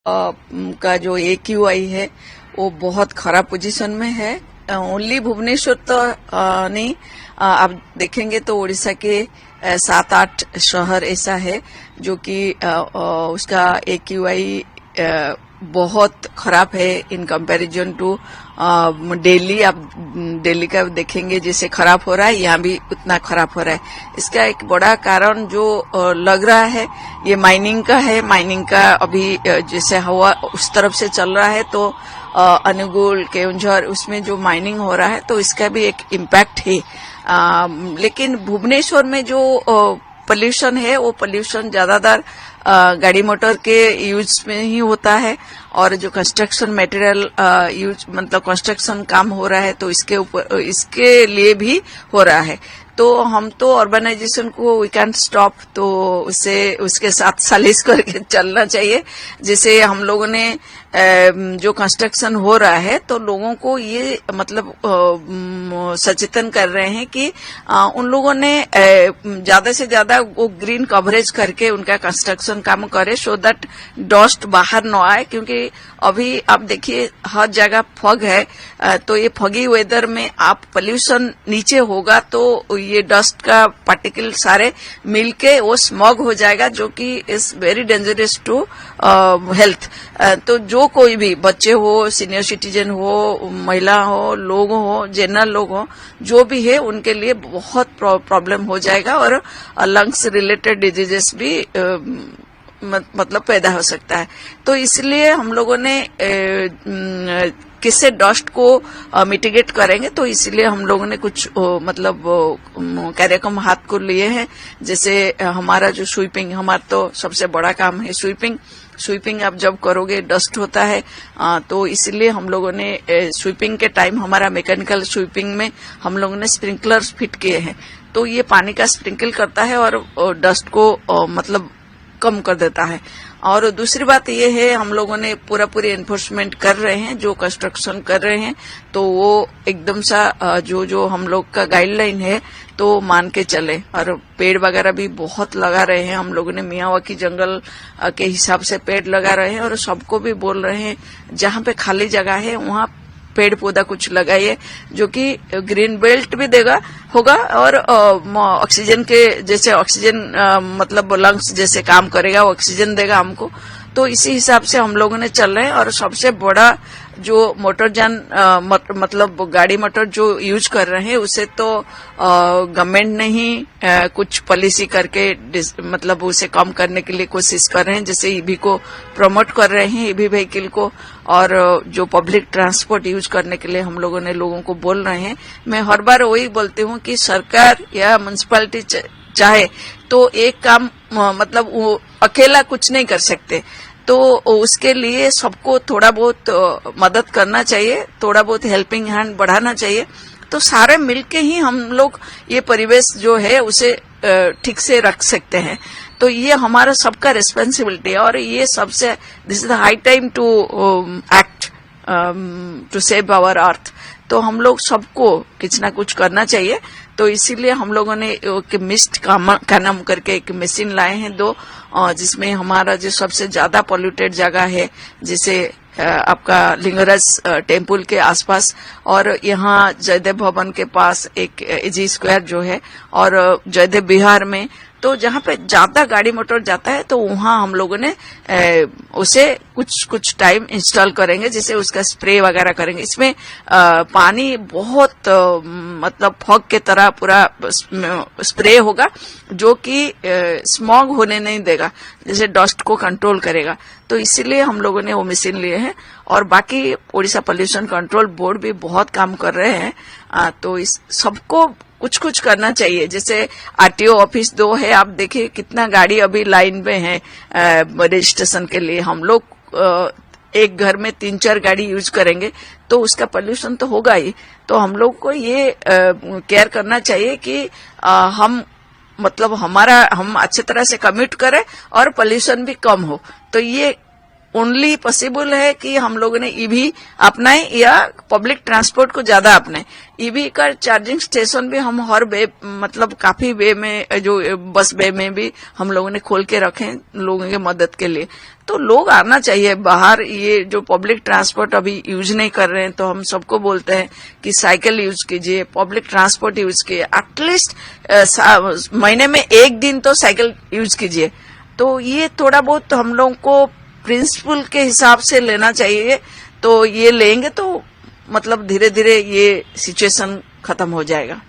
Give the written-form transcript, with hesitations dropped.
का जो AQI है वो बहुत खराब पोजीशन में है। ओनली भुवनेश्वर तो नहीं, आप देखेंगे तो उड़ीसा के 7-8 शहर ऐसा है जो कि उसका AQI बहुत खराब है इन कंपैरिजन टू दिल्ली। आप दिल्ली का देखेंगे जैसे खराब हो रहा है, यहाँ भी उतना खराब हो रहा है। इसका एक बड़ा कारण जो लग रहा है ये माइनिंग का है। माइनिंग का अभी जैसे हवा उस तरफ से चल रहा है तो अनुगुल, केवंझर उसमें जो माइनिंग हो रहा है तो इसका भी एक इम्पैक्ट है। लेकिन भुवनेश्वर में जो पोल्यूशन है वो पोल्यूशन ज्यादातर गाड़ी मोटर के यूज में ही होता है, और जो कंस्ट्रक्शन मटेरियल यूज मतलब कंस्ट्रक्शन काम हो रहा है तो इसके लिए भी हो रहा है। तो हम तो अर्बनाइजेशन को वी कैन स्टॉप, तो उसके साथ सालिश करके चलना चाहिए। जैसे हम लोगों ने जो कंस्ट्रक्शन हो रहा है तो लोगों को ये मतलब सचेतन कर रहे हैं कि उन लोगों ने ज्यादा से ज्यादा वो ग्रीन कवरेज करके उनका कंस्ट्रक्शन काम करे, सो दैट डस्ट बाहर न आए। क्योंकि अभी आप देखिए हर जगह फॉग है, तो ये फॉगी वेदर में आप पोल्यूशन नीचे होगा तो ये डस्ट का पार्टिकल सारे मिलके वो स्मॉग हो जाएगा, जो कि is very dangerous to health. तो जो कोई भी बच्चे हो, सीनियर सिटीजन हो, महिला हो, लोग हो, जनरल लोग हो, जो भी है उनके लिए बहुत प्रॉब्लम हो जाएगा, और लंग्स रिलेटेड डिजीजेस भी मतलब पैदा हो सकता है। तो इसलिए हम लोगों ने किससे डस्ट को मिटिगेट करेंगे, तो इसलिए हम लोगों ने कुछ मतलब कार्यक्रम हाथ को लिए हैं। जैसे हमारा जो स्वीपिंग, हमारा तो सबसे बड़ा काम है स्वीपिंग आप जब करोगे डस्ट होता है, तो इसलिए हम लोगों ने स्वीपिंग के टाइम हमारा मैकेनिकल स्वीपिंग में हम लोगों ने स्प्रिंकलर्स फिट किए हैं, तो ये पानी का स्प्रिंकल करता है और डस्ट को मतलब कम कर देता है। और दूसरी बात ये है हम लोगों ने पूरी एनफोर्समेंट कर रहे हैं, जो कंस्ट्रक्शन कर रहे हैं तो वो एकदम सा जो हम लोग का गाइडलाइन है तो मान के चले। और पेड़ वगैरह भी बहुत लगा रहे हैं हम लोगों ने, मियावाकी जंगल के हिसाब से पेड़ लगा रहे हैं, और सबको भी बोल रहे हैं जहां पे खाली जगह है वहां पेड़ पौधा कुछ लगाइए, जो कि ग्रीन बेल्ट भी देगा होगा और ऑक्सीजन के जैसे ऑक्सीजन मतलब लंग्स जैसे काम करेगा, वो ऑक्सीजन देगा हमको। तो इसी हिसाब से हम लोगों ने चल रहे हैं। और सबसे बड़ा जो मोटरयान मतलब गाड़ी मोटर जो यूज कर रहे हैं उसे तो गवर्नमेंट ने ही कुछ पॉलिसी करके मतलब उसे कम करने के लिए कोशिश कर रहे हैं। जैसे ईवी को प्रमोट कर रहे हैं, ईवी व्हीकल को, और जो पब्लिक ट्रांसपोर्ट यूज करने के लिए हम लोगों ने लोगों को बोल रहे हैं। मैं हर बार वही बोलती हूँ कि सरकार या म्युनिसिपैलिटी चाहे तो एक काम मतलब वो अकेला कुछ नहीं कर सकते, तो उसके लिए सबको थोड़ा बहुत मदद करना चाहिए, थोड़ा बहुत हेल्पिंग हैंड बढ़ाना चाहिए। तो सारे मिलके ही हम लोग ये परिवेश जो है उसे ठीक से रख सकते हैं। तो ये हमारा सबका रिस्पांसिबिलिटी है, और ये सबसे this is the high time to act to save our earth. तो हम लोग सबको कुछ ना कुछ करना चाहिए। तो इसीलिए हम लोगों ने एक मिस्ट का नाम करके एक मशीन लाए हैं 2, जिसमें हमारा जो सबसे ज्यादा पॉल्यूटेड जगह है, जैसे आपका लिंगराज टेम्पल के आसपास, और यहाँ जयदेव भवन के पास एक एजी स्क्वायर जो है, और जयदेव बिहार में, तो जहाँ पे ज्यादा गाड़ी मोटर जाता है तो वहाँ हम लोगों ने उसे कुछ टाइम इंस्टॉल करेंगे, जैसे उसका स्प्रे वगैरह करेंगे। इसमें पानी बहुत मतलब फॉग के तरह पूरा स्प्रे होगा, जो कि स्मॉग होने नहीं देगा, जैसे डस्ट को कंट्रोल करेगा। तो इसीलिए हम लोगों ने वो मशीन लिए हैं, और बाकी ओडिशा पोल्यूशन कंट्रोल बोर्ड भी बहुत काम कर रहे हैं। तो इस सबको कुछ करना चाहिए। जैसे आरटीओ ऑफिस 2 है, आप देखिए कितना गाड़ी अभी लाइन में है रजिस्ट्रेशन के लिए। हम लोग एक घर में 3-4 गाड़ी यूज करेंगे तो उसका पोल्यूशन तो होगा ही। तो हम लोग को ये केयर करना चाहिए कि हम मतलब हम अच्छे तरह से कम्यूट करें और पोल्यूशन भी कम हो। तो ये ओनली पॉसिबल है कि हम लोगों ने ईवी अपनाए या पब्लिक ट्रांसपोर्ट को ज्यादा अपनाए। ईवी का चार्जिंग स्टेशन भी हम हर वे मतलब काफी वे में जो बस वे में भी हम लोगों ने खोल के रखे लोगों की मदद के लिए। तो लोग आना चाहिए बाहर, ये जो पब्लिक ट्रांसपोर्ट अभी यूज नहीं कर रहे हैं तो हम सबको बोलते हैं कि साइकिल यूज कीजिए, पब्लिक ट्रांसपोर्ट यूज कीजिए, एटलीस्ट महीने में एक दिन तो साइकिल यूज कीजिए। तो ये थोड़ा बहुत हम लोगों को प्रिंसिपल के हिसाब से लेना चाहिए। तो ये लेंगे तो मतलब धीरे धीरे ये सिचुएशन खत्म हो जाएगा।